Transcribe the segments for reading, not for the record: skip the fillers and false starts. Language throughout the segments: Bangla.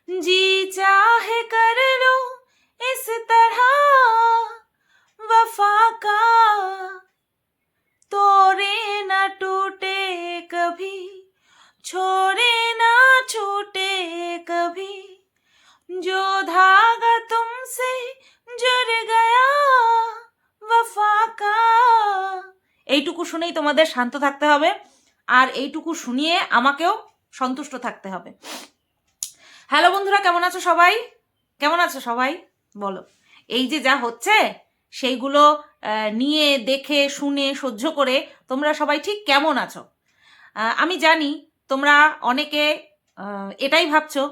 जी चाहे कर लो इस तरह वफा का, तोड़े ना टूटे कभी, छोड़े ना छूटे कभी, जो धागा तुमसे जुड़ गया वफा का। এইটুকু শুনেই তোমাদের শান্ত থাকতে হবে, আর এইটুকু শুনিয়ে আমাকেও সন্তুষ্ট থাকতে হবে। হ্যালো বন্ধুরা, কেমন আছো সবাই? কেমন আছো সবাই বলো। এই যে যা হচ্ছে সেইগুলো নিয়ে দেখে শুনে সহ্য করে তোমরা সবাই ঠিক কেমন আছো? আমি জানি তোমরা অনেকে এটাই ভাবছো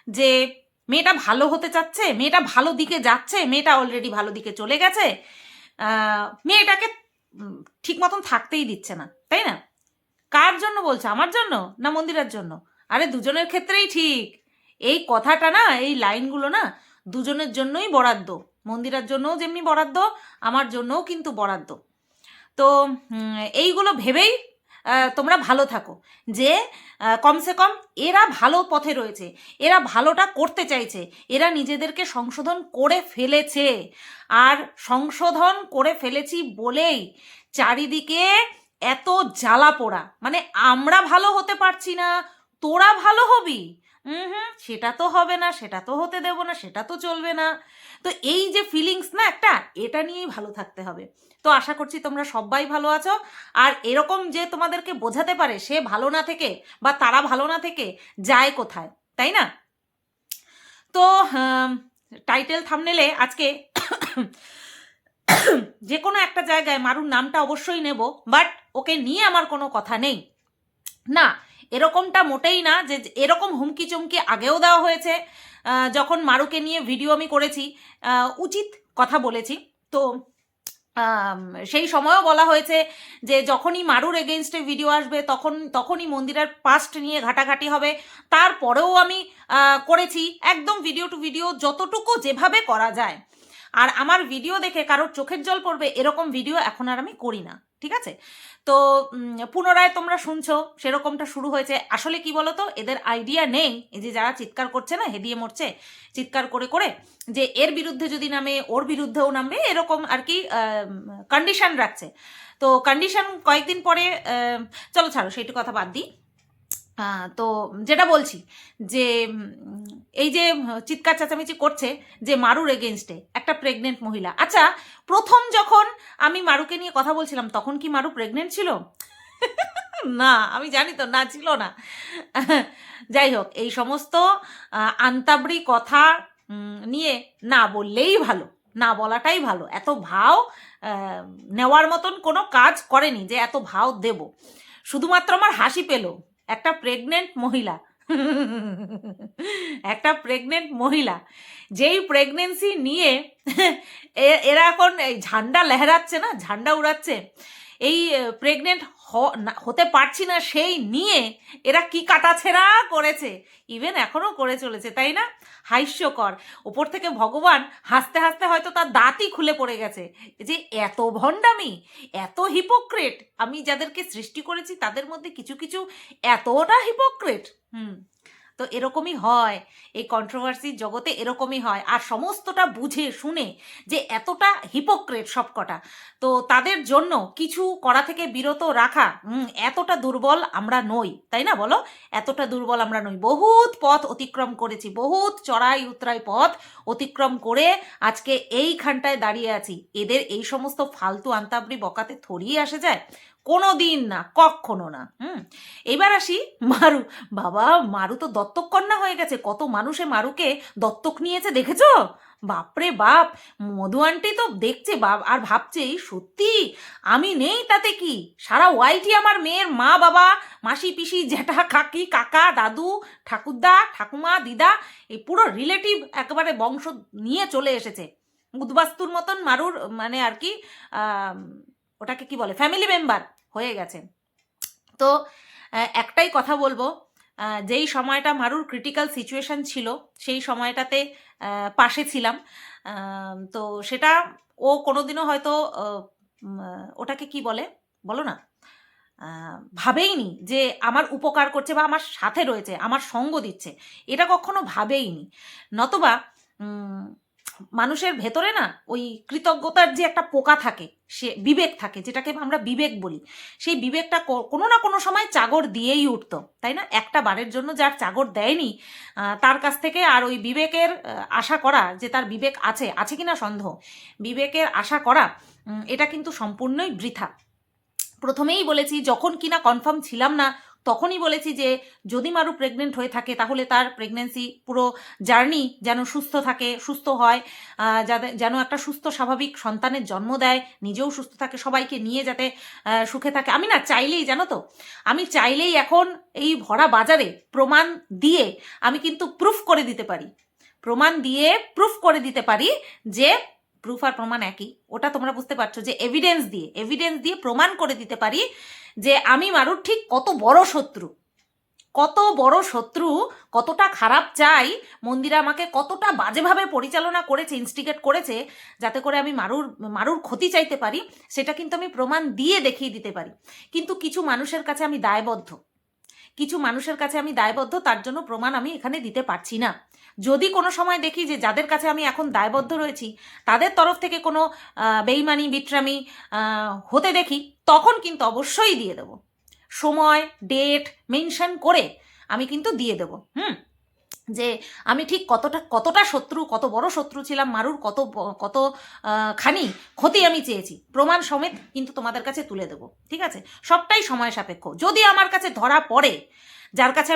যে মেয়েটা ভালো হতে চাচ্ছে, মেয়েটা ভালো দিকে যাচ্ছে, মেয়েটা অলরেডি ভালো দিকে চলে গেছে, মেয়েটাকে ঠিক মতন থাকতেই দিচ্ছে না, তাই না? কার জন্য বলছো, আমার জন্য না মন্দিরার জন্য? আরে দুজনের ক্ষেত্রেই ঠিক। এই কথাটা না, এই লাইনগুলো না দুজনের জন্যই বরাদ্দ। মন্দিরার জন্যও যেমনি বরাদ্দ, আমার জন্যও কিন্তু বরাদ্দ। তো এইগুলো ভেবেই তোমরা ভালো থাকো যে কমসে কম এরা ভালো পথে রয়েছে, এরা ভালোটা করতে চাইছে, এরা নিজেদেরকে সংশোধন করে ফেলেছে। আর সংশোধন করে ফেলেছি বলেই চারিদিকে এত জ্বালা পোড়া। মানে আমরা ভালো হতে পারছি না, তোরা ভালো হবি? সেটা তো হবে না, সেটা তো হতে দেব না, সেটা তো চলবে না। তো এই যে ফিলিংস না একটা, এটা নিয়েই ভালো থাকতে হবে। তো আশা করছি তোমরা সবাই ভালো আছো। আর এরকম যে তোমাদেরকে বোঝাতে পারে সে ভালো না থেকে বা তারা ভালো না থেকে যায় কোথায়, তাই না? তো টাইটেল থাম্বনেলে আজকে যে কোনো একটা জায়গায় মারুর নামটা অবশ্যই নেব, বাট ওকে নিয়ে আমার কোনো কথা নেই না, এরকমটা মোটেই না। যে এরকম হুমকি চমকি আগেও দেওয়া হয়েছে, যখন মারুকে নিয়ে ভিডিও আমি করেছি, উচিত কথা বলেছি। তো সেই সময়ও বলা হয়েছে যে যখনই মারুর এগেনস্টে ভিডিও আসবে তখনই মন্দিরের পাস্ট নিয়ে ঘাটাঘাটি হবে। তারপরেও আমি করেছি একদম ভিডিও টু ভিডিও, যতটুকু যেভাবে করা যায়। আর আমার ভিডিও দেখে কারোর চোখের জল পড়বে এরকম ভিডিও এখন আর আমি করি না, ঠিক আছে? তো পুনরায় তোমরা শুনছো সেরকমটা শুরু হয়েছে। আসলে কি বলো তো, এদের আইডিয়া নেই, এই যে যারা চিৎকার করছে না, হেদিয়ে মরছে চিৎকার করে করে, যে এর বিরুদ্ধে যদি নামে ওর বিরুদ্ধেও নামবে, এরকম আর কি কন্ডিশন রাখছে। তো কন্ডিশন কয়েকদিন পরে, চলো ছাড়ো সেইটু কথা বাদ দিই। তো যেটা বলছি যে এই যে চিৎকার চেঁচামেচি করছে যে মারুর এগেনস্টে একটা প্রেগনেন্ট মহিলা। আচ্ছা, প্রথম যখন আমি মারুকে নিয়ে কথা বলছিলাম তখন কি মারু প্রেগনেন্ট ছিল? না, আমি জানি তো না, ছিল না। যাই হোক, এই সমস্ত আন্তাবড়ি কথা নিয়ে না বললেই ভালো, না বলাটাই ভালো। এত ভাও নেওয়ার মতন কোনো কাজ করেনি যে এত ভাও দেব। শুধুমাত্র আমার হাসি পেল একটা প্রেগনেন্ট মহিলা, একটা প্রেগনেন্ট মহিলা যেই প্রেগনেন্সি নিয়ে এরা এখন এই ঝান্ডা লেহরাচ্ছে না, ঝান্ডা উড়াচ্ছে, এই প্রেগনেন্ট হতে পারছি না সেই নিয়ে এরা কি কাটাছেড়া করেছে, ইভেন এখনও করে চলেছে, তাই না? হাস্যকর। ওপর থেকে ভগবান হাসতে হাসতে হয়তো তার দাঁতই খুলে পড়ে গেছে যে এত ভণ্ডামি, এত হিপোক্রেট। আমি যাদেরকে সৃষ্টি করেছি তাদের মধ্যে কিছু কিছু এতটা হিপোক্রেট। তো এরকমই হয়, এই কন্ট্রোভার্সির জগতে এরকমই হয়। আর সমস্তটা বুঝে শুনে যে এতটা হিপোক্রেট সবকটা, তো তাদের জন্য কিছু করা থেকে বিরত রাখা, এতটা দুর্বল আমরা নই, তাই না বলো? এতটা দুর্বল আমরা নই। বহুত পথ অতিক্রম করেছি, বহুত চড়াই উতরাই পথ অতিক্রম করে আজকে এইখানটায় দাঁড়িয়ে আছি। এদের এই সমস্ত ফালতু আন্তাবড়ি বকাতে থরিয়ে আসে যায়? কোনো দিন না, কখনো না। এবার আসি মারু। বাবা, মারু তো দত্তক কন্যা হয়ে গেছে। কত মানুষে মারুকে দত্তক নিয়েছে দেখেছো? বাপরে বাপ, মধু আন্টি তো দেখছে বাপ আর ভাবছে এই সত্যি আমি নেই তাতে কি, সারা ওয়াইটি আমার মেয়ের মা বাবা মাসি পিসি জ্যাঠা কাকি কাকা দাদু ঠাকুরদা ঠাকুমা দিদা এই পুরো রিলেটিভ একেবারে বংশ নিয়ে চলে এসেছে। উদ্বাস্তুর মতন মারুর মানে আর কি ওটাকে কি বলে, ফ্যামিলি মেম্বার হয়ে গেছে। তো একটাই কথা বলবো, যেই সময়টা মারুর ক্রিটিক্যাল সিচুয়েশন ছিল সেই সময়টাতে পাশে ছিলাম। তো সেটা ও কোনোদিনও হয়তো ওটাকে কি বলে বলো না, ভাবেইনি যে আমার উপকার করছে বা আমার সাথে রয়েছে, আমার সঙ্গ দিচ্ছে, এটা কখনো ভাবেইনি। নতবা মানুষের ভেতরে না ওই কৃতজ্ঞতার যে একটা পোকা থাকে, সে বিবেক থাকে, যেটাকে আমরা বিবেক বলি, সেই বিবেকটা কোনো না কোনো সময় চাগর দিয়েই উঠতো, তাই না? একটা বারের জন্য যার চাগর দেয়নি তার কাছ থেকে আর ওই বিবেকের আশা করা, যে তার বিবেক আছে, আছে কিনা সন্দেহ, বিবেকের আশা করা এটা কিন্তু সম্পূর্ণই বৃথা। প্রথমেই বলেছি, যখন কিনা কনফার্ম ছিলাম না তখনই বলেছি যে যদি মারু প্রেগনেন্ট হয়ে থাকে তাহলে তার প্রেগনেন্সি পুরো জার্নি যেন সুস্থ থাকে, সুস্থ হয়, যেন একটা সুস্থ স্বাভাবিক সন্তানের জন্ম দেয়, নিজেও সুস্থ থাকে, সবাইকে নিয়ে যাতে সুখে থাকে। আমি না চাইলেই, জানো তো, আমি চাইলেই এখন এই ভরা বাজারে প্রমাণ দিয়ে আমি কিন্তু প্রুফ করে দিতে পারি, প্রমাণ দিয়ে প্রুফ করে দিতে পারি যে প্রুফ আর প্রমাণ একই, ওটা তোমরা বুঝতে পারছো, যে এভিডেন্স দিয়ে প্রমাণ করে দিতে পারি যে আমি মারুর ঠিক কত বড় শত্রু, কত বড় শত্রু, কতটা খারাপ চাই, মন্দিরা আমাকে কতটা বাজেভাবে পরিচালনা করেছে, ইনস্টিগেট করেছে, যাতে করে আমি মারুর ক্ষতি চাইতে পারি, সেটা কিন্তু আমি প্রমাণ দিয়ে দেখিয়ে দিতে পারি। কিন্তু কিছু মানুষের কাছে আমি দায়বদ্ধ, তার জন্য প্রমাণ আমি এখানে দিতে পারছি না। যদি কোনো সময় দেখি যে যাদের কাছে আমি এখন দায়বদ্ধ রয়েছি তাদের তরফ থেকে কোনো বেইমানি বিট্রামি হতে দেখি, তখন কিন্তু অবশ্যই দিয়ে দেব, সময় ডেট মেনশন করে আমি কিন্তু দিয়ে দেব। যে আমি ঠিক কতটা শত্রু, কত বড় শত্রু ছিলাম মারুর, কত খানি ক্ষতি আমি চেয়েছি, প্রমাণ সমেত কিন্তু তোমাদের কাছে তুলে দেব। ঠিক আছে, সবটাই সময় সাপেক্ষ। যদি আমার কাছে ধরা পড়ে, যাদের কাছে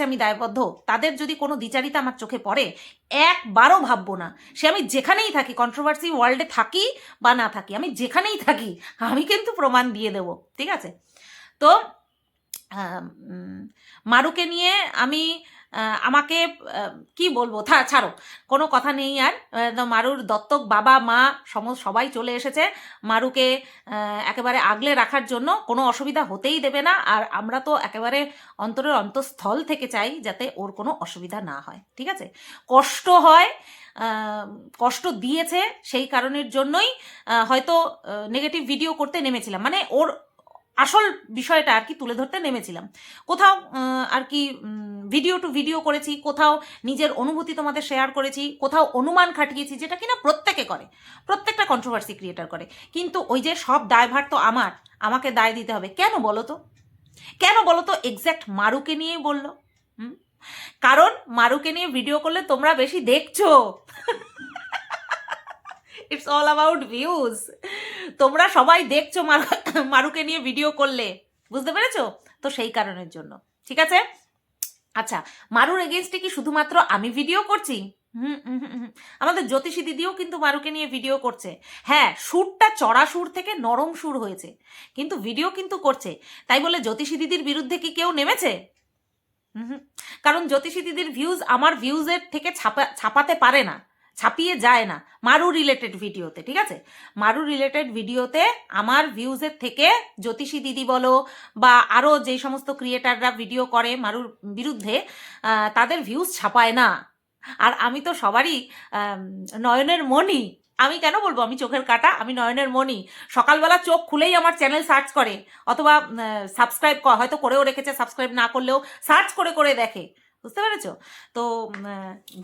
আমি দায়বদ্ধ, তাদের যদি কোনো দ্বিচারিতা আমার চোখে পড়ে, একবারও ভাববো না, সে আমি যেখানেই থাকি, কন্ট্রোভার্সি ওয়ার্ল্ডে থাকি বা না থাকি, আমি যেখানেই থাকি আমি কিন্তু প্রমাণ দিয়ে দেব। ঠিক আছে, তো মারুকে নিয়ে আমি আমাকে কি বলবো, ছাড়ো, কোনো কথা নেই আর। মারুর দত্তক বাবা মা সবাই চলে এসেছে মারুকে একেবারে আগলে রাখার জন্য, কোনো অসুবিধা হতেই দেবে না। আর আমরা তো একেবারে অন্তরের অন্তঃস্থল থেকে চাই যাতে ওর কোনো অসুবিধা না হয়। ঠিক আছে, কষ্ট হয়, কষ্ট দিয়েছে, সেই কারণের জন্যই হয়তো নেগেটিভ ভিডিও করতে নেমেছিলাম, মানে ওর আসল বিষয়টা আর কি তুলে ধরতে নেমেছিলাম। কোথাও আর কি ভিডিও করেছি, কোথাও নিজের অনুভূতি তোমাদের শেয়ার করেছি, কোথাও অনুমান খাটিয়েছি, যেটা কিনা প্রত্যেকে করে, প্রত্যেকটা কন্ট্রোভার্সি ক্রিয়েটার করে। কিন্তু ওই যে সব দায়ভার তো আমাকে দায় দিতে হবে কেন বলো তো? এক্স্যাক্ট মারুকে নিয়েই বললো। কারণ মারুকে নিয়ে ভিডিও করলে তোমরা বেশি দেখছো। It's all about views. তোমরা সবাই দেখছো মারুকে নিয়ে ভিডিও করলে, বুঝতে পেরেছো? তো সেই কারণের জন্য। ঠিক আছে, আচ্ছা, মারুর এগেনস্টে কি শুধুমাত্র আমি ভিডিও করছি? আমাদের জ্যোতিষী দিদিও কিন্তু মারুকে নিয়ে ভিডিও করছে। হ্যাঁ, সুরটা চড়া সুর থেকে নরম সুর হয়েছে, কিন্তু ভিডিও কিন্তু করছে। তাই বলে জ্যোতিষী দিদির বিরুদ্ধে কি কেউ নেমেছে? কারণ জ্যোতিষী দিদির ভিউজ আমার ভিউজের থেকে ছাপাতে পারে না, ছাপিয়ে যায় না মারু রিলেটেড ভিডিওতে। ঠিক আছে, মারু রিলেটেড ভিডিওতে আমার ভিউজের থেকে জ্যোতিষী দিদি বলো বা আরও যেই সমস্ত ক্রিয়েটাররা ভিডিও করে মারুর বিরুদ্ধে, তাদের ভিউজ ছাপায় না। আর আমি তো সবারই নয়নের মণি। আমি কেন বলবো আমি চোখের কাঁটা? আমি নয়নের মণি। সকালবেলা চোখ খুলেই আমার চ্যানেল সার্চ করে, অথবা সাবস্ক্রাইব হয়তো করেও রেখেছে, সাবস্ক্রাইব না করলেও সার্চ করে দেখে। বুঝতে পেরেছো? তো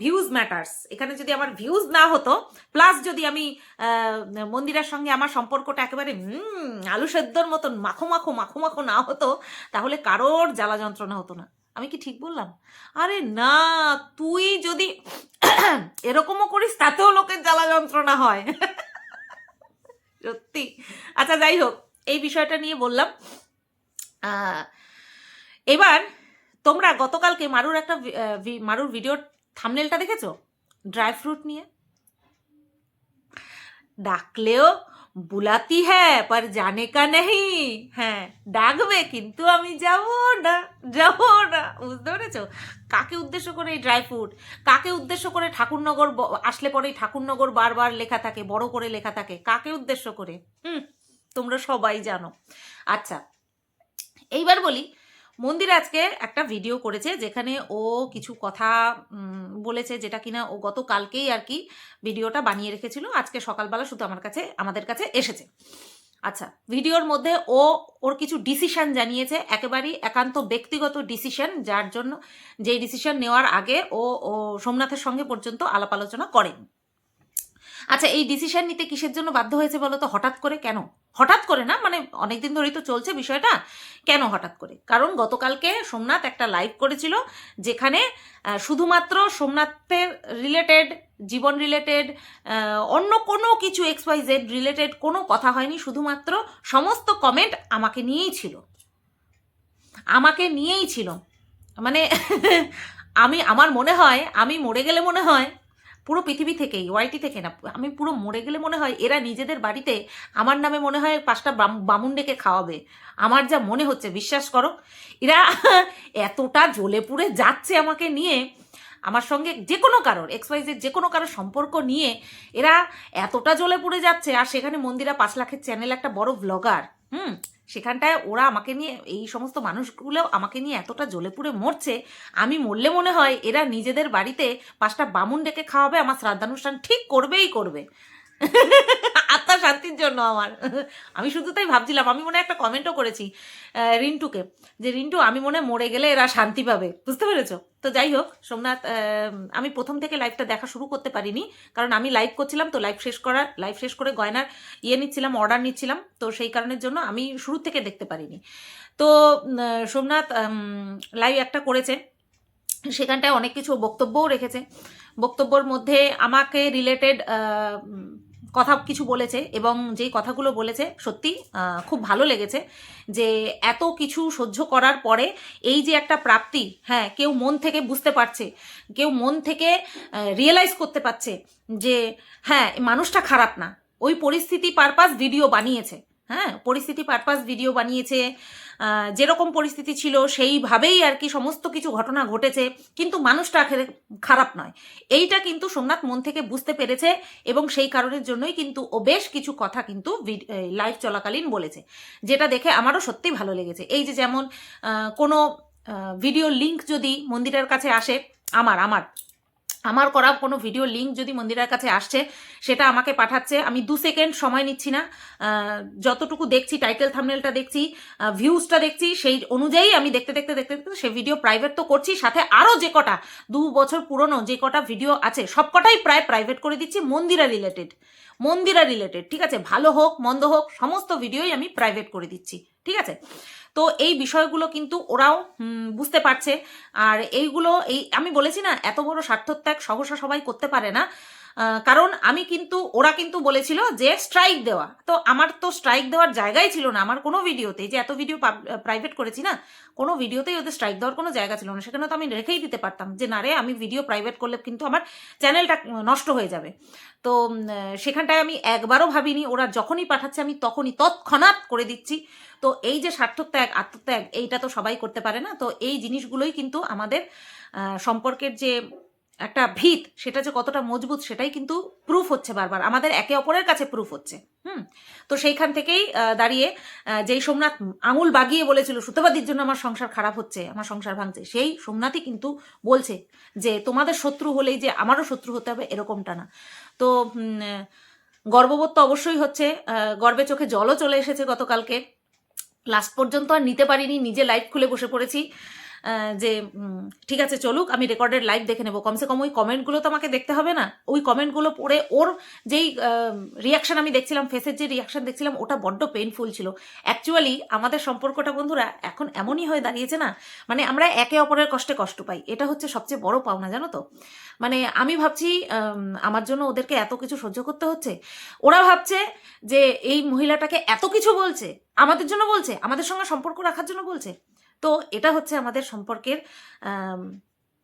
ভিউজ ম্যাটার্স। এখানে যদি আমার ভিউজ না হতো, প্লাস যদি আমি মন্দিরের সঙ্গে আমার সম্পর্কটা একেবারে আলু সেদ্ধর মতন মাখো না হতো, তাহলে কারোর জ্বালা যন্ত্রণা হতো না। আমি কি ঠিক বললাম? আরে না, তুই যদি এরকমও করিস তাতেও লোকের জ্বালা যন্ত্রণা হয়। সত্যি। আচ্ছা, যাই হোক, এই বিষয়টা নিয়ে বললাম। এবার তোমরা গতকালকে মারুর ভিডিওর থাম্বনেলটা দেখেছো? ড্রাই ফ্রুট নিয়ে। ডাকলেও বুলাতি হ্যাঁ পর জানে কা নেই। হ্যাঁ, ডাকবে কিন্তু আমি যাব না। বুঝতে পেরেছো? কাকে উদ্দেশ্য করে এই ড্রাই ফ্রুট? কাকে উদ্দেশ্য করে ঠাকুরনগর আসলে পরেই ঠাকুরনগর বারবার লেখা থাকে, বড় করে লেখা থাকে? কাকে উদ্দেশ্য করে? তোমরা সবাই জানো। আচ্ছা, এইবার বলি, মন্দির আজকে একটা ভিডিও করেছে যেখানে ও কিছু কথা বলেছে, যেটা কিনা ও গতকালকেই আর কি ভিডিওটা বানিয়ে রেখেছিল, আজকে সকালবেলা শুধু আমাদের কাছে এসেছে। আচ্ছা, ভিডিওর মধ্যে ও ওর কিছু ডিসিশন জানিয়েছে, একেবারেই একান্ত ব্যক্তিগত ডিসিশন, যার জন্য যেই ডিসিশন নেওয়ার আগে ও ও সোমনাথের সঙ্গে পর্যন্ত আলাপ আলোচনা করেন। আচ্ছা, এই ডিসিশন নিতে কিসের জন্য বাধ্য হয়েছে বলো তো? হঠাৎ করে কেন? হঠাৎ করে না, মানে অনেকদিন ধরেই তো চলছে বিষয়টা। কেন হঠাৎ করে? কারণ গতকালকে সোমনাথ একটা লাইভ করেছিল, যেখানে শুধুমাত্র সোমনাথের রিলেটেড, জীবন রিলেটেড, অন্য কোনো কিছু XYZ রিলেটেড কোনো কথা হয়নি, শুধুমাত্র সমস্ত কমেন্ট আমাকে নিয়েই ছিল, আমাকে নিয়েই ছিল। মানে আমার মনে হয় আমি মরে গেলে মনে হয় পুরো পৃথিবী থেকেই, ওয়াইটি থেকে না, আমি পুরো মরে গেলে মনে হয় এরা নিজেদের বাড়িতে আমার নামে মনে হয় 5টা বামুন ডেকে খাওয়াবে। আমার যা মনে হচ্ছে, বিশ্বাস করো, এরা এতটা জ্বলে পুড়ে যাচ্ছে আমাকে নিয়ে, আমার সঙ্গে যে কোনো কারোর XYZ যে কোনো কারোর সম্পর্ক নিয়ে এরা এতটা জ্বলে পুড়ে যাচ্ছে। আর সেখানে মন্দিরা 5 লাখের চ্যানেল, একটা বড় ব্লগার, সেখানটায় ওরা আমাকে নিয়ে, এই সমস্ত মানুষগুলো আমাকে নিয়ে এতটা জ্বলে পুড়ে মরছে, আমি মরলে মনে হয় এরা নিজেদের বাড়িতে 5টা বামুন ডেকে খাওয়াবে, আমার শ্রাদ্ধানুষ্ঠান ঠিক করবেই করবে আত্মা শান্তির জন্য আমার। আমি শুধু তাই ভাবছিলাম, আমি মনে একটা কমেন্টও করেছি রিন্টুকে, যে রিন্টু আমি মনে মরে গেলে এরা শান্তি পাবে, বুঝতে পেরেছো? তো যাই হোক, সোমনাথ, আমি প্রথম থেকে লাইভটা দেখা শুরু করতে পারিনি, কারণ আমি লাইভ করছিলাম, তো লাইভ শেষ করে গয়নার নিচ্ছিলাম, অর্ডার নিচ্ছিলাম, তো সেই কারণের জন্য আমি শুরু থেকে দেখতে পারিনি। তো সোমনাথ লাইভ একটা করেছে, সেখানটায় অনেক কিছু বক্তব্যও রেখেছে। বক্তব্যর মধ্যে আমাকে রিলেটেড কথা কিছু বলেছে, এবং যেই কথাগুলো বলেছে সত্যি খুব ভালো লেগেছে, যে এত কিছু সহ্য করার পরে এই যে একটা প্রাপ্তি, হ্যাঁ, কেউ মন থেকে বুঝতে পারছে, কেউ মন থেকে রিয়েলাইজ করতে পারছে যে হ্যাঁ, মানুষটা খারাপ না, ওই পরিস্থিতি পারপাস ভিডিও বানিয়েছে, হ্যাঁ, পরিস্থিতি পারপাস ভিডিও বানিয়েছে, যেরকম পরিস্থিতি ছিল সেইভাবেই আর কি সমস্ত কিছু ঘটনা ঘটেছে, কিন্তু মানুষটা খারাপ নয়, এইটা কিন্তু সোমনাথ মন থেকে বুঝতে পেরেছে, এবং সেই কারণের জন্যই কিন্তু ও বেশ কিছু কথা কিন্তু লাইভ চলাকালীন বলেছে, যেটা দেখে আমারও সত্যি ভালো লেগেছে। এই যে যেমন কোনো ভিডিও লিঙ্ক যদি মন্দিরের কাছে আসে, আমার করা কোনো ভিডিও লিঙ্ক যদি মন্দিরের কাছে আসছে, সেটা আমাকে পাঠাচ্ছে, আমি 2 সেকেন্ড সময় নিচ্ছি না, যতটুকু দেখছি, টাইটেল থাম্বনেলটা দেখছি, ভিউজটা দেখছি, সেই অনুযায়ী আমি দেখতে দেখতে দেখতে দেখতে সে ভিডিও প্রাইভেট তো করছি, সাথে আরও যে কটা 2 বছর পুরনো যে কটা ভিডিও আছে সব কটাই প্রায় প্রাইভেট করে দিচ্ছি, মন্দিরা রিলেটেড, ঠিক আছে, ভালো হোক মন্দ হোক সমস্ত ভিডিওই আমি প্রাইভেট করে দিচ্ছি, ঠিক আছে। তো এই বিষয়গুলো কিন্তু ওরাও বুঝতে পারছে, আর এইগুলো, আমি বলেছি না, এত বড় স্বার্থত্যাগ সহসা সবাই করতে পারে না, কারণ ওরা কিন্তু বলেছিল যে স্ট্রাইক দেওয়া, তো আমার তো স্ট্রাইক দেওয়ার জায়গাই ছিল না, আমার কোনো ভিডিওতেই, যে এত ভিডিও প্রাইভেট করেছি না, কোনো ভিডিওতেই ওদের স্ট্রাইক দেওয়ার কোনো জায়গা ছিল না, সেখানে তো আমি রেখেই দিতে পারতাম যে না রে, আমি ভিডিও প্রাইভেট করলে কিন্তু আমার চ্যানেলটা নষ্ট হয়ে যাবে। তো সেখানটায় আমি একবারও ভাবিনি, ওরা যখনই পাঠাচ্ছে আমি তখনই তৎক্ষণাৎ করে দিচ্ছি। তো এই যে স্বার্থত্যাগ, আত্মত্যাগ, এইটা তো সবাই করতে পারে না, তো এই জিনিসগুলোই কিন্তু আমাদের সম্পর্কের যে একটা ভিত, সেটা যে কতটা মজবুত সেটাই কিন্তু প্রুফ হচ্ছে, বারবার আমাদের একে অপরের কাছে প্রুফ হচ্ছে। তো সেইখান থেকেই দাঁড়িয়ে যেই সোমনাথ আঙুল বাগিয়ে বলেছিল সুতোবাদীর জন্য আমার সংসার খারাপ হচ্ছে, আমার সংসার ভাঙছে, সেই সোমনাথই কিন্তু বলছে যে তোমাদের শত্রু হলেই যে আমারও শত্রু হতে হবে, এরকমটা না। তো গর্ববোধ তো অবশ্যই হচ্ছে, গর্বে চোখে জলও চলে এসেছে গতকালকে, লাস্ট পর্যন্ত আর নিতে পারিনি, নিজে লাইভ খুলে বসে পড়েছি, যে ঠিক আছে চলুক, আমি রেকর্ডেড লাইভ দেখে নেবো, কমসে কম ওই কমেন্টগুলো তো আমাকে দেখতে হবে না, ওই কমেন্টগুলো পড়ে ওর যেই রিয়াকশন আমি দেখছিলাম, ফেসের যে রিয়াকশন দেখছিলাম, ওটা বড্ড পেইনফুল ছিল। অ্যাকচুয়ালি আমাদের সম্পর্কটা বন্ধুরা এখন এমনই হয়ে দাঁড়িয়েছে না, মানে আমরা একে অপরের কষ্টে কষ্ট পাই, এটা হচ্ছে সবচেয়ে বড় পাওনা, জানো তো। মানে আমি ভাবছি আমার জন্য ওদেরকে এত কিছু সহ্য করতে হচ্ছে, ওরা ভাবছে যে এই মহিলাটাকে এত কিছু বলছে, আমাদের জন্য বলছে, আমাদের সঙ্গে সম্পর্ক রাখার জন্য বলছে। তো এটা হচ্ছে আমাদের সম্পর্কের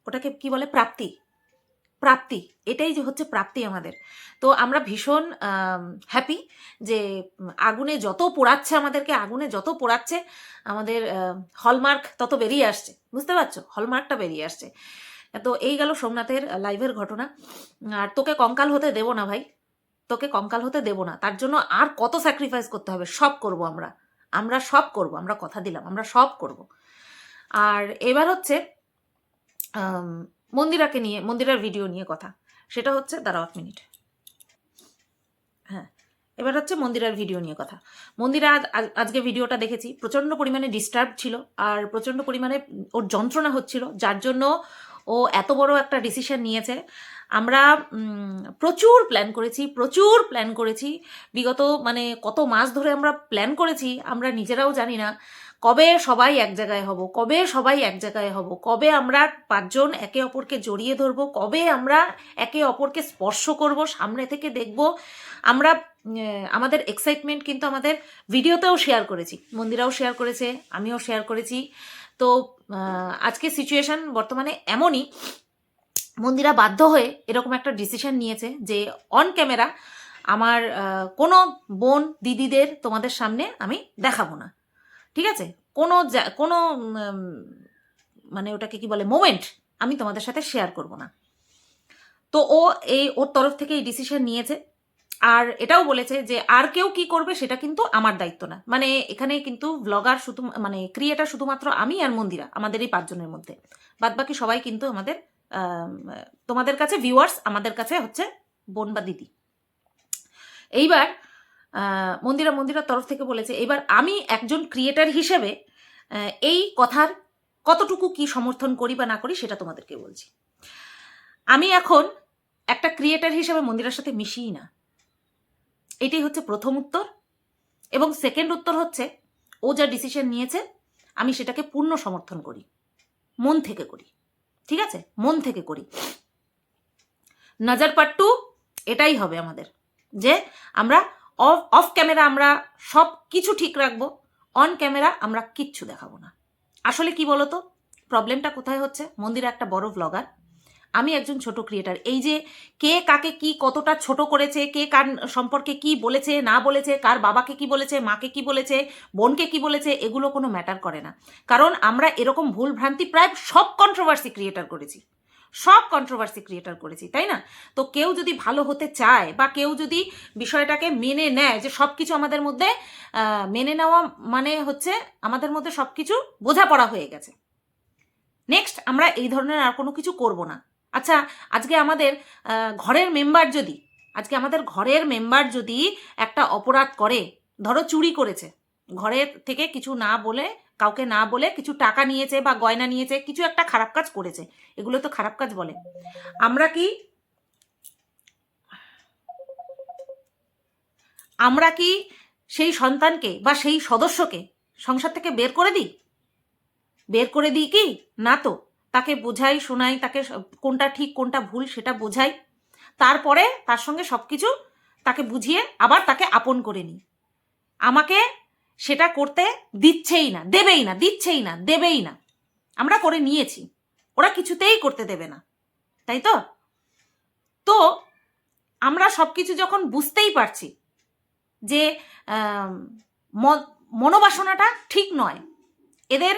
ওটাকে কি বলে, প্রাপ্তি, এটাই যে হচ্ছে প্রাপ্তি আমাদের। তো আমরা ভীষণ হ্যাপি যে আগুনে যত পোড়াচ্ছে আমাদের হলমার্ক তত বেরিয়ে আসছে, বুঝতে পারছো, হলমার্কটা বেরিয়ে আসছে। তো এই গেল সোমনাথের লাইভের ঘটনা। আর তোকে কঙ্কাল হতে দেবো না ভাই, তোকে কঙ্কাল হতে দেবো না, তার জন্য আর কত স্যাক্রিফাইস করতে হবে, সব করব, আমরা সব করব, আমরা কথা দিলাম, আমরা সব করব। আর এবার হচ্ছে মন্দিরার ভিডিও নিয়ে কথা, সেটা হচ্ছে, দাঁড়াও 1 মিনিট, হ্যাঁ, এবার হচ্ছে মন্দিরার ভিডিও নিয়ে কথা। মন্দিরা আজকে ভিডিওটা দেখেছি, প্রচণ্ড পরিমাণে ডিস্টার্ব ছিল আর প্রচণ্ড পরিমাণে ওর যন্ত্রণা হচ্ছিল, যার জন্য ও এত বড় একটা ডিসিশন নিয়েছে। আমরা প্রচুর প্ল্যান করেছি বিগত মানে কত মাস ধরে আমরা প্ল্যান করেছি, আমরা নিজেরাও জানি না কবে সবাই এক জায়গায় হব, কবে আমরা পাঁচজন একে অপরকে জড়িয়ে ধরবো, কবে আমরা একে অপরকে স্পর্শ করব, সামনে থেকে দেখব। আমরা আমাদের এক্সাইটমেন্ট কিন্তু আমাদের ভিডিওতেও শেয়ার করেছি, মন্দিরাও শেয়ার করেছে, আমিও শেয়ার করেছি। তো আজকে সিচুয়েশন বর্তমানে এমনই, মন্দিরা বাধ্য হয়ে এরকম একটা ডিসিশন নিয়েছে যে অন ক্যামেরা আমার কোনো বোন দিদিদের তোমাদের সামনে আমি দেখাবো না, ঠিক আছে? কোনো মানে ওটাকে কি বলে মোমেন্ট আমি তোমাদের সাথে শেয়ার করব না। তো ওর তরফ থেকে এই ডিসিশন নিয়েছে, আর এটাও বলেছে যে আর কেউ কি করবে সেটা কিন্তু আমার দায়িত্ব না। মানে এখানে কিন্তু ব্লগার শুধু মানে ক্রিয়েটার শুধুমাত্র আমি আর মন্দিরা, আমাদের এই 5 জনের মধ্যে, বাদবাকি সবাই কিন্তু আমাদের তোমাদের কাছে ভিউয়ার্স, আমাদের কাছে হচ্ছে বোন বা দিদি। এইবার মন্দিরার তরফ থেকে বলেছে এবার আমি একজন ক্রিয়েটার হিসেবে এই কথার কতটুকু কি সমর্থন করি বা না করি সেটা তোমাদেরকে বলছি। আমি এখন একটা ক্রিয়েটার হিসেবে মন্দিরার সাথে মিশিই না, এটাই হচ্ছে প্রথম উত্তর। এবং সেকেন্ড উত্তর হচ্ছে ও যা ডিসিশন নিয়েছে আমি সেটাকে পূর্ণ সমর্থন করি, মন থেকে করি, ঠিক আছে? মন থেকে করি। নজর পাট্টু এটাই হবে আমাদের, যে আমরা অফ ক্যামেরা আমরা সব কিছু ঠিক রাখবো, অন ক্যামেরা আমরা কিচ্ছু দেখাবো না। আসলে কি বলতো প্রবলেমটা কোথায় হচ্ছে? মন্দিরা একটা বড় ব্লগার, আমি একজন ছোট ক্রিয়েটার। এই যে কে কাকে কি কতটা ছোট করেছে, কে কার সম্পর্কে কি বলেছে না বলেছে, কার বাবাকে কি বলেছে, মাকে কি বলেছে, বোনকে কি বলেছে, এগুলো কোনো ম্যাটার করে না। কারণ আমরা এরকম ভুল ভ্রান্তি প্রায় সব কন্ট্রোভার্সি ক্রিয়েটার করেছি, তাই না? তো কেউ যদি ভালো হতে চায় বা কেউ যদি বিষয়টাকে মেনে নেয় যে সব কিছু আমাদের মধ্যে মেনে নেওয়া মানে হচ্ছে আমাদের মধ্যে সব কিছু বোঝাপড়া হয়ে গেছে, নেক্সট আমরা এই ধরনের আর কোনো কিছু করব না। আচ্ছা, আজকে আমাদের ঘরের মেম্বার যদি একটা অপরাধ করে, ধরো চুরি করেছে, ঘরের থেকে কিছু না বলে, কাউকে না বলে কিছু টাকা নিয়েছে বা গয়না নিয়েছে, কিছু একটা খারাপ কাজ করেছে, এগুলো তো খারাপ কাজ বলে। আমরা কি সেই সন্তানকে বা সেই সদস্যকে সংসার থেকে বের করে দিই কি না? তো তাকে বোঝাই, শোনাই, তাকে কোনটা ঠিক কোনটা ভুল সেটা বোঝাই, তারপরে তার সঙ্গে সবকিছু তাকে বুঝিয়ে আবার তাকে আপন করে নিই। আমাকে সেটা করতে দিচ্ছেই না, দেবেই না। আমরা করে নিয়েছি, ওরা কিছুতেই করতে দেবে না, তাই তো? তো আমরা সবকিছু যখন বুঝতেই পারছি যে মনোবাসনাটা ঠিক নয়, এদের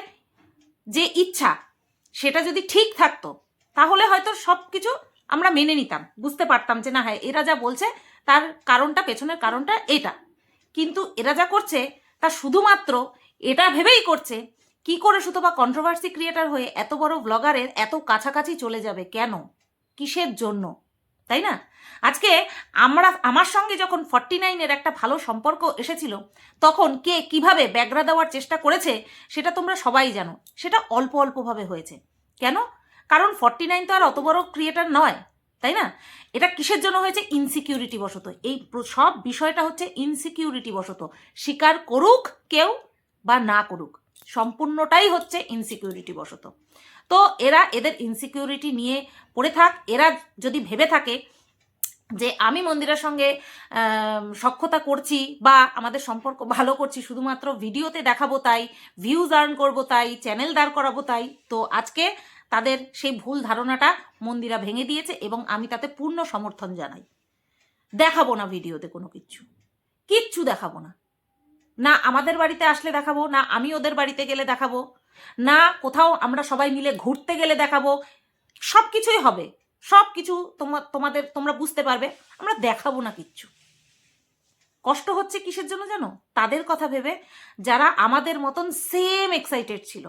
যে ইচ্ছা সেটা যদি ঠিক থাকতো তাহলে হয়তো সব কিছু আমরা মেনে নিতাম, বুঝতে পারতাম যে না হ্যাঁ এরা যা বলছে তার কারণটা, পেছনের কারণটা এটা। কিন্তু এরা যা করছে তা শুধুমাত্র এটা ভেবেই করছে কি করে শুধু বা কন্ট্রোভার্সি ক্রিয়েটার হয়ে এত বড় ব্লগারের এত কাছাকাছি চলে যাবে, কেন, কিসের জন্য, তাই না? আজকে আমার সঙ্গে যখন 49-এর একটা ভালো সম্পর্ক এসেছিল তখন কে কিভাবে ব্যাগরা দেওয়ার চেষ্টা করেছে সেটা তোমরা সবাই জানো। সেটা অল্প অল্পভাবে হয়েছে, কেন? কারণ 49 তো আর অত বড় ক্রিয়েটার নয়, তাই না? এটা কিসের জন্য হয়েছে? ইনসিকিউরিটি বশত। এই সব বিষয়টা হচ্ছে ইনসিকিউরিটি বশত, স্বীকার করুক কেউ বা না করুক, সম্পূর্ণটাই হচ্ছে ইনসিকিউরিটি বশত। তো এদের ইনসিকিউরিটি নিয়ে পড়ে থাক। এরা যদি ভেবে থাকে যে আমি মন্দিরের সঙ্গে সখ্যতা করছি বা আমাদের সম্পর্ক ভালো করছি শুধুমাত্র ভিডিওতে দেখাবো তাই, ভিউজ আর্ন করবো তাই, চ্যানেল দাঁড় করাবো তাই, তো আজকে তাদের সেই ভুল ধারণাটা মন্দিরা ভেঙে দিয়েছে এবং আমি তাতে পূর্ণ সমর্থন জানাই। দেখাবো না ভিডিওতে কোনো কিচ্ছু দেখাবো না, না আমাদের বাড়িতে আসলে দেখাবো, না আমি ওদের বাড়িতে গেলে দেখাবো, না কোথাও আমরা সবাই মিলে ঘুরতে গেলে দেখাবো। সব কিছুই হবে, সব কিছু তোমরা বুঝতে পারবে, আমরা দেখাবো না কিচ্ছু। কষ্ট হচ্ছে কিসের জন্য জানো? তাদের কথা ভেবে যারা আমাদের মতন সেম এক্সাইটেড ছিল,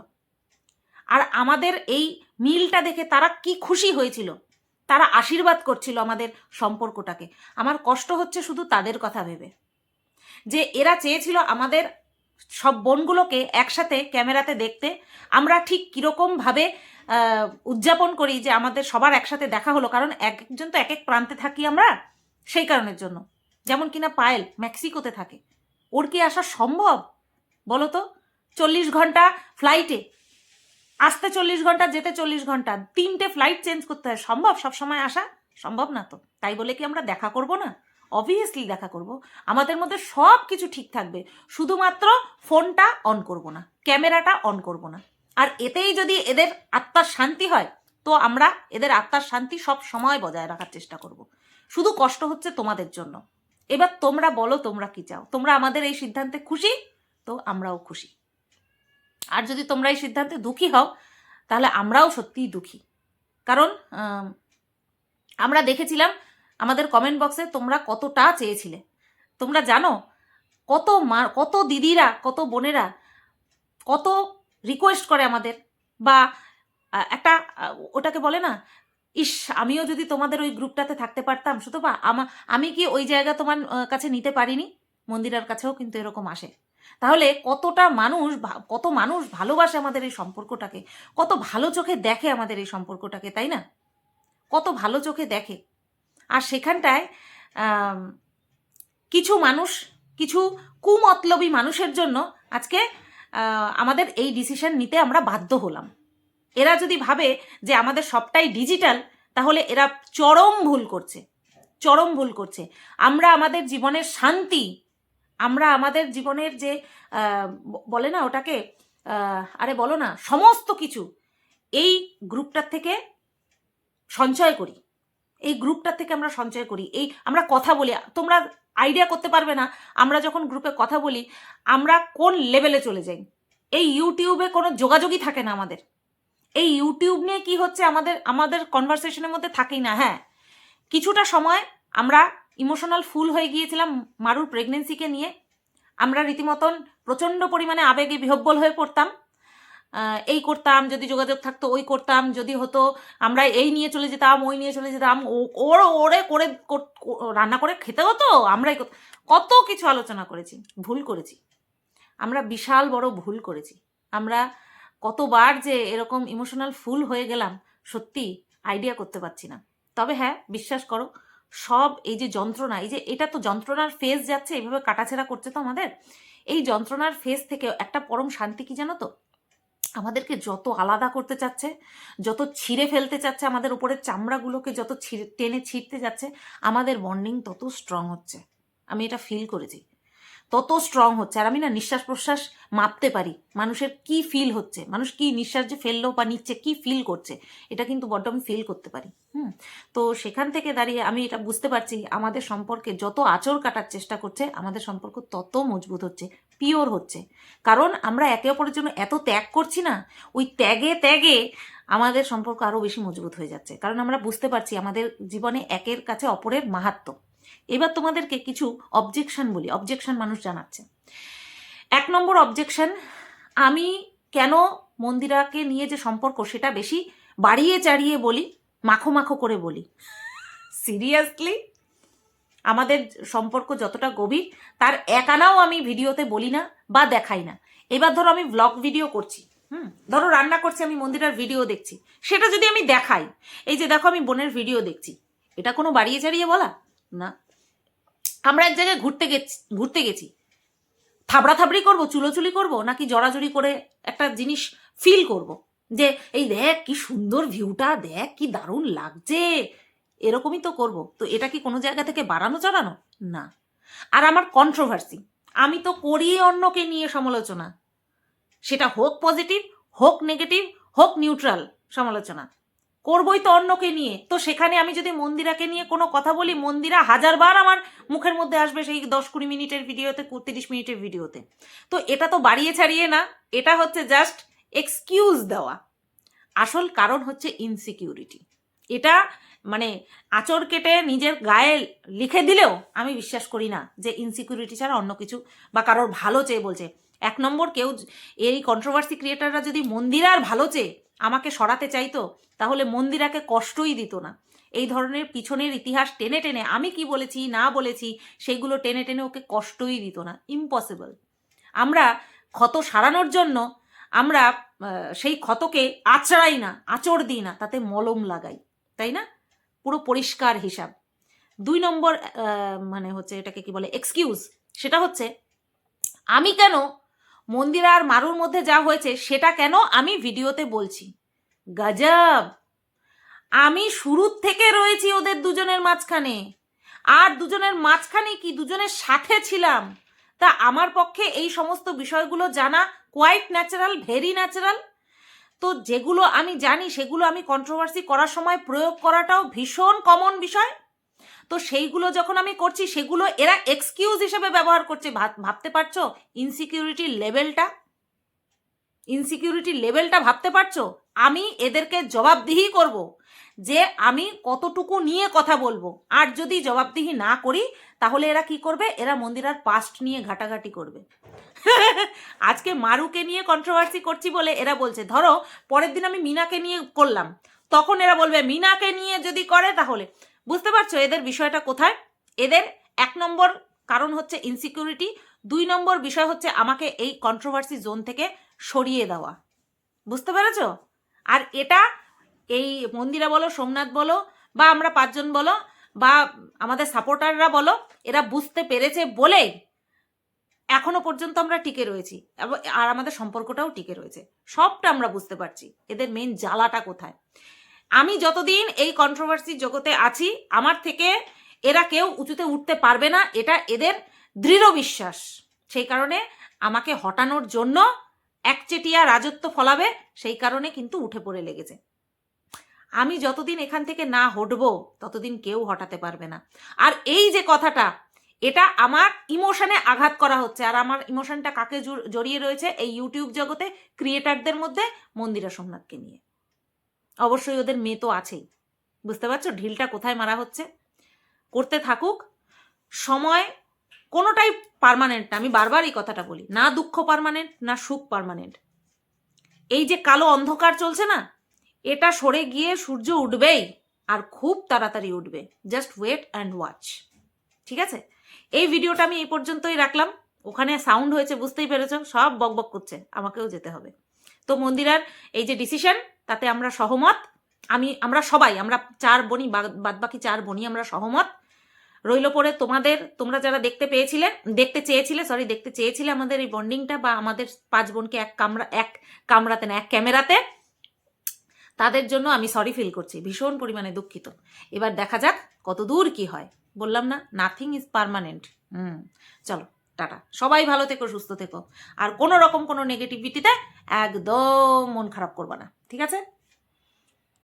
আর আমাদের এই মিলটা দেখে তারা কি খুশি হয়েছিল, তারা আশীর্বাদ করছিল আমাদের সম্পর্কটাকে। আমার কষ্ট হচ্ছে শুধু তাদের কথা ভেবে। যে এরা চেয়েছিল আমাদের সব বোনগুলোকে একসাথে ক্যামেরাতে দেখতে। আমরা ঠিক কীরকমভাবে উদযাপন করি যে আমাদের সবার একসাথে দেখা হলো, কারণ একজন তো এক এক প্রান্তে থাকি আমরা, সেই কারণের জন্য। যেমন কিনা পায়েল মেক্সিকোতে থাকে, ওর কি আসা সম্ভব বলো তো? 40 ঘন্টা ফ্লাইটে, আসতে 40 ঘন্টা, যেতে 40 ঘন্টা, 3টে ফ্লাইট চেঞ্জ করতে হয়, সম্ভব সব সময় আসা? সম্ভব না তো। তাই বলে কি আমরা দেখা করব না? অবভিয়াসলি দেখা করব। আমাদের মধ্যে সব কিছু ঠিক থাকবে, শুধুমাত্র ফোনটা অন করব না, ক্যামেরাটা অন করব না। আর এতেই যদি এদের আত্মার শান্তি হয়, তো আমরা এদের আত্মার শান্তি সব সময় বজায় রাখার চেষ্টা করব। শুধু কষ্ট হচ্ছে তোমাদের জন্য। এবার তোমরা বলো তোমরা কি চাও? তোমরা আমাদের এই সিদ্ধান্তে খুশি তো আমরাও খুশি, আর যদি তোমরা এই সিদ্ধান্তে দুঃখী হও তাহলে আমরাও সত্যিই দুঃখী। কারণ আমরা দেখেছিলাম আমাদের কমেন্ট বক্সে তোমরা কতটা চেয়েছিলে। তোমরা জানো কত দিদিরা, কত বোনেরা কত রিকোয়েস্ট করে আমাদের, বা একটা ওটাকে বলে না, ইস আমিও যদি তোমাদের ওই গ্রুপটাতে থাকতে পারতাম, শুধু বা আমি কি ওই জায়গা তোমার কাছে নিতে পারিনি? মন্দিরার কাছেও কিন্তু এরকম আসে। তাহলে কত মানুষ ভালোবাসে আমাদের এই সম্পর্কটাকে, কত ভালো চোখে দেখে আমাদের এই সম্পর্কটাকে, তাই না? কত ভালো চোখে দেখে। আর সেখানটায় কিছু মানুষ, কিছু কুমতলবী মানুষের জন্য আজকে আমাদের এই ডিসিশন নিতে আমরা বাধ্য হলাম। এরা যদি ভাবে যে আমাদের সবটাই ডিজিটাল, তাহলে এরা চরম ভুল করছে, চরম ভুল করছে। আমরা আমাদের জীবনের শান্তি, আমরা আমাদের জীবনের যে বলে না ওটাকে, আরে বলো না, সমস্ত কিছু এই গ্রুপটার থেকে সঞ্চয় করি, এই গ্রুপটার থেকে আমরা সঞ্চয় করি। এই আমরা কথা বলি, তোমরা আইডিয়া করতে পারবে না আমরা যখন গ্রুপে কথা বলি আমরা কোন লেভেলে চলে যাই। এই ইউটিউবে কোনো যোগাযোগই থাকে না আমাদের। এই ইউটিউব নিয়ে কি হচ্ছে আমাদের কনভারসেশনের মধ্যে থাকেই না। হ্যাঁ, কিছুটা সময় আমরা ইমোশনাল ফুল হয়ে গিয়েছিলাম মারুর প্রেগনেন্সিকে নিয়ে। আমরা রীতিমতন প্রচণ্ড পরিমাণে আবেগে বিহ্বল হয়ে পড়তাম। এই করতাম, যদি যোগাযোগ থাকতো ওই করতাম, যদি হতো আমরা এই নিয়ে চলে যেতাম, ওই নিয়ে চলে যেতাম, ওরে করে রান্না করে খেতে হতো, আমরাই কত কিছু আলোচনা করেছি, ভুল করেছি আমরা, বিশাল বড় ভুল করেছি আমরা। কতবার যে এরকম ইমোশনাল ফুল হয়ে গেলাম সত্যি আইডিয়া করতে পারছি না। তবে হ্যাঁ, বিশ্বাস করো, সব এই যে যন্ত্রণা, এই যে এটা তো যন্ত্রণার ফেজ যাচ্ছে, এইভাবে কাটাছেড়া করছে তো আমাদের, এই যন্ত্রণার ফেজ থেকে একটা পরম শান্তি কি জানো তো? আমাদেরকে যত আলাদা করতে চাচ্ছে, যত ছিঁড়ে ফেলতে চাচ্ছে, আমাদের উপরের চামড়াগুলোকে যত টেনে ছিঁড়তে যাচ্ছে, আমাদের বন্ডিং তত স্ট্রং হচ্ছে। আমি এটা ফিল করেছি, তত স্ট্রং হচ্ছে। আর আমি না নিঃশ্বাস প্রশ্বাস মাপতে পারি, মানুষের কি ফিল হচ্ছে, মানুষ কি নিঃশ্বাস যে ফেললো বা নিচ্ছে কি ফিল করছে, এটা কিন্তু বড্ড আমি ফিল করতে পারি। তো সেখান থেকে দাঁড়িয়ে আমি এটা বুঝতে পারছি আমাদের সম্পর্কে যত আঁচড় কাটার চেষ্টা করছে, আমাদের সম্পর্ক তত মজবুত হচ্ছে, পিওর হচ্ছে। কারণ আমরা একে অপরের জন্য এত ত্যাগ করছি না, ওই ত্যাগে আমাদের সম্পর্ক আরও বেশি মজবুত হয়ে যাচ্ছে। কারণ আমরা বুঝতে পারছি আমাদের জীবনে একের কাছে অপরের মাহাত্ম্য। এবার তোমাদেরকে কিছু অবজেকশন বলি, অবজেকশন মানুষ জানাচ্ছে। 1 নম্বর অবজেকশন, আমি কেন মন্দিরাকে নিয়ে যে সম্পর্ক সেটা বেশি বাড়িয়ে চাড়িয়ে বলি, মাখো করে বলি। সিরিয়াসলি আমাদের সম্পর্ক যতটা গভীর তার এক আনাও আমি ভিডিওতে বলি না বা দেখাই না। এবার ধরো আমি ব্লগ ভিডিও করছি, ধরো রান্না করছি, আমি মন্দিরার ভিডিও দেখছি, সেটা যদি আমি দেখাই, এই যে দেখো আমি বোনের ভিডিও দেখছি, এটা কোনো বাড়িয়ে চাড়িয়ে বলা না। আমরা এক জায়গায় ঘুরতে গেছি, থাবড়াথাবড়ি করবো, চুলোচুলি করবো, নাকি জড়াজড়ি করে একটা জিনিস ফিল করব যে এই দেখ কি সুন্দর ভিউটা, দেখ কি দারুণ লাগছে, এরকমই তো করব। তো এটা কি কোনো জায়গা থেকে বাড়ানো চড়ানো না। আর আমার কন্ট্রোভার্সি, আমি তো করি অন্যকে নিয়ে সমালোচনা, সেটা হোক পজিটিভ, হোক নেগেটিভ, হোক নিউট্রাল সমালোচনা, করবই তো অন্যকে নিয়ে। তো সেখানে আমি যদি মন্দিরাকে নিয়ে কোনো কথা বলি, মন্দিরা 1000বার আমার মুখের মধ্যে আসবে সেই 10-20 মিনিটের ভিডিওতে, 30 মিনিটের ভিডিওতে। তো এটা তো বাড়িয়ে ছাড়িয়ে না, এটা হচ্ছে জাস্ট এক্সকিউজ দেওয়া। আসল কারণ হচ্ছে ইনসিকিউরিটি। এটা মানে আঁচড় কেটে নিজের গায়ে লিখে দিলেও আমি বিশ্বাস করি না যে ইনসিকিউরিটি ছাড়া অন্য কিছু, বা কারোর ভালো চেয়ে বলছে। 1 নম্বর, কেউ এই কন্ট্রোভার্সি ক্রিয়েটাররা যদি মন্দিরার ভালো চেয়ে আমাকে সরাতে চাইতো, তাহলে মন্দিরাকে কষ্টই দিত না। এই ধরনের পিছনের ইতিহাস টেনে টেনে আমি কি বলেছি না বলেছি সেইগুলো টেনে টেনে ওকে কষ্টই দিত না, ইম্পসিবল। আমরা ক্ষত সারানোর জন্য আমরা সেই ক্ষতকে আঁচড়াই না, আঁচড় দিই না, তাতে মলম লাগাই, তাই না? পুরো পরিষ্কার হিসাব। 2 নম্বর মানে হচ্ছে এটাকে কি বলে এক্সকিউজ, সেটা হচ্ছে আমি কেন মন্দিরা আর মারুর মধ্যে যা হয়েছে সেটা কেন আমি ভিডিওতে বলছি। গজব, আমি শুরুর থেকে রয়েছি ওদের দুজনের মাঝখানে, আর দুজনের মাঝখানে কি দুজনের সাথে ছিলাম, তা আমার পক্ষে এই সমস্ত বিষয়গুলো জানা কোয়াইট ন্যাচারাল, ভেরি ন্যাচারাল। তো যেগুলো আমি জানি সেগুলো আমি কন্ট্রোভার্সি করার সময় প্রয়োগ করাটাও ভীষণ কমন বিষয়। তো সেইগুলো যখন আমি করছি সেগুলো এরা এক্সকিউজ হিসেবে ব্যবহার করছে। ভাবতে পারছো ইনসিকিউরিটি লেভেলটা ভাবতে পারছো? আমি এদেরকে জবাবদিহি করব যে আমি কতটুকু নিয়ে কথা বলবো, আর যদি জবাবদিহি না করি তাহলে এরা কি করবে, এরা মন্দিরার পাস্ট নিয়ে ঘাটাঘাটি করবে। আজকে মারুকে নিয়ে কন্ট্রোভার্সি করছি বলে এরা বলছে, ধরো পরের দিন আমি মিনাকে নিয়ে করলাম, তখন এরা বলবে মিনাকে নিয়ে যদি করে তাহলে। বুঝতে পারছো এদের বিষয়টা কোথায়? এদের 1 নম্বর কারণ হচ্ছে ইনসিকিউরিটি, 2 নম্বর বিষয় হচ্ছে আমাকে এই কন্ট্রোভার্সি জোন থেকে সরিয়ে দেওয়া। বুঝতে পেরেছ? আর এটা এই মন্দিরা বলো, সোমনাথ বলো, বা আমরা 5 জন বলো, বা আমাদের সাপোর্টাররা বলো, এরা বুঝতে পেরেছে বলেই এখনো পর্যন্ত আমরা টিকে রয়েছি, আর আমাদের সম্পর্কটাও টিকে রয়েছে। সবটা আমরা বুঝতে পারছি এদের মেন জ্বালাটা কোথায়। আমি যতদিন এই কন্ট্রোভার্সি জগতে আছি আমার থেকে এরা কেউ উঁচুতে উঠতে পারবে না, এটা এদের দৃঢ় বিশ্বাস। সেই কারণে আমাকে হটানোর জন্য একচেটিয়া রাজত্ব ফলাবে, সেই কারণে কিন্তু উঠে পড়ে লেগেছে। আমি যতদিন এখান থেকে না হটবো ততদিন কেউ হটাতে পারবে না। আর এই যে কথাটা, এটা আমার ইমোশনে আঘাত করা হচ্ছে, আর আমার ইমোশনটা কাকে জড়িয়ে রয়েছে এই ইউটিউব জগতে ক্রিয়েটারদের মধ্যে? মন্দিরা সোমনাথকে নিয়ে। অবশ্যই ওদের মেয়ে তো আছেই। বুঝতে পারছো ঢিলটা কোথায় মারা হচ্ছে? করতে থাকুক, সময় কোনোটাই পার্মানেন্ট না। আমি বারবার এই কথাটা বলি, না দুঃখ পার্মানেন্ট না সুখ পার্মানেন্ট। এই যে কালো অন্ধকার চলছে না, এটা সরে গিয়ে সূর্য উঠবেই, আর খুব তাড়াতাড়ি উঠবে। জাস্ট ওয়েট অ্যান্ড ওয়াচ, ঠিক আছে? এই ভিডিওটা আমি এই পর্যন্তই রাখলাম। ওখানে সাউন্ড হয়েছে বুঝতেই পেরেছ, সব বকবক করছে, আমাকেও যেতে হবে। তো মন্দিরার এই যে ডিসিশন তাতে আমরা সহমত। আমরা সবাই, আমরা 4 বোনই, বাদবাকি 4 বোনই আমরা সহমত। রইল পরে তোমরা যারা দেখতে চেয়েছিলে আমাদের এই বন্ডিংটা, বা আমাদের 5 বোনকে এক কামরাতে না, এক ক্যামেরাতে, তাদের জন্য আমি সরি ফিল করছি, ভীষণ পরিমাণে দুঃখিত। এবার দেখা যাক কত দূর কি হয়। বললাম না, নাথিং ইজ পার্মানেন্ট। চলো টাটা, সবাই ভালো থেকো, সুস্থ থেকো, আর কোনো রকম কোনো নেগেটিভিটিতে একদম মন খারাপ করবা না, ঠিক আছে?